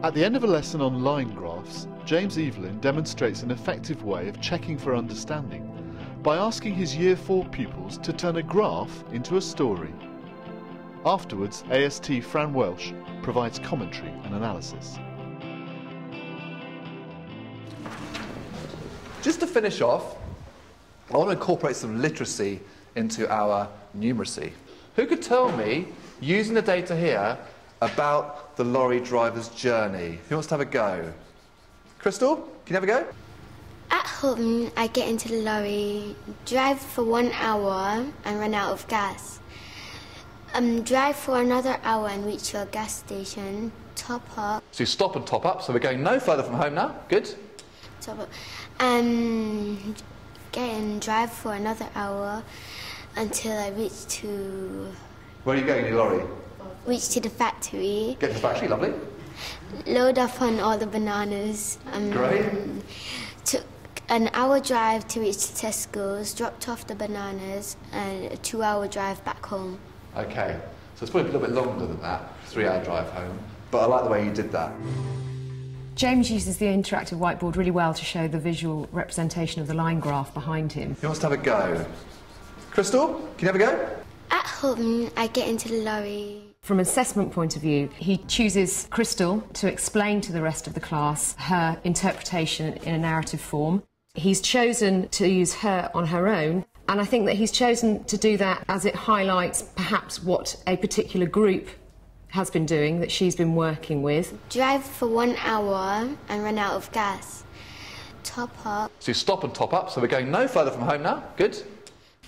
At the end of a lesson on line graphs, James Evelyn demonstrates an effective way of checking for understanding by asking his Year 4 pupils to turn a graph into a story. Afterwards, AST Fran Welsh provides commentary and analysis. Just to finish off, I want to incorporate some literacy into our numeracy. Who could tell me, using the data here, about the lorry driver's journey? Who wants to have a go? Crystal, can you have a go? At home, I get into the lorry, drive for 1 hour and run out of gas. Drive for another hour and reach your gas station, top up. So you stop and top up, so we're going no further from home now. Good. Top up. Drive for another hour until I reach to... Where are you going in your lorry? Reach to the factory. Get to the factory, lovely. Load up on all the bananas. Great. Took an hour drive to reach Tesco's, dropped off the bananas, and a 2-hour drive back home. Okay, so it's probably a little bit longer than that, 3-hour drive home, but I like the way you did that. James uses the interactive whiteboard really well to show the visual representation of the line graph behind him. Who wants to have a go? Crystal, can you have a go? At home, I get into the lorry. From an assessment point of view, he chooses Crystal to explain to the rest of the class her interpretation in a narrative form. He's chosen to use her on her own, and I think that he's chosen to do that as it highlights perhaps what a particular group has been doing, that she's been working with. Drive for 1 hour and run out of gas. Top up. So you stop and top up, so we're going no further from home now. Good.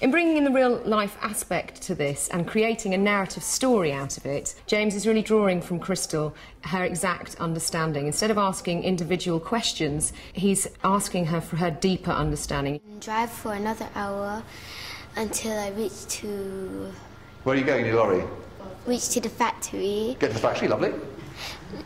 In bringing in the real-life aspect to this and creating a narrative story out of it, James is really drawing from Crystal her exact understanding. Instead of asking individual questions, he's asking her for her deeper understanding. Drive for another hour until I reach to... Where are you going in your lorry? Reach to the factory. Get to the factory, lovely.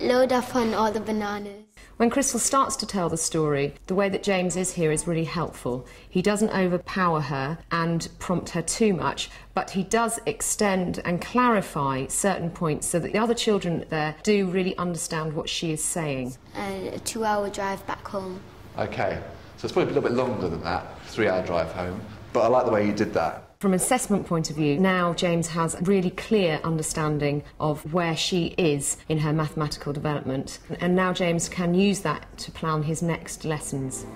Load up on all the bananas. When Crystal starts to tell the story, the way that James is here is really helpful. He doesn't overpower her and prompt her too much, but he does extend and clarify certain points so that the other children there do really understand what she is saying. And a 2-hour drive back home. Okay, so it's probably a little bit longer than that, 3-hour drive home, but I like the way you did that. From an assessment point of view, now James has a really clear understanding of where she is in her mathematical development, and now James can use that to plan his next lessons.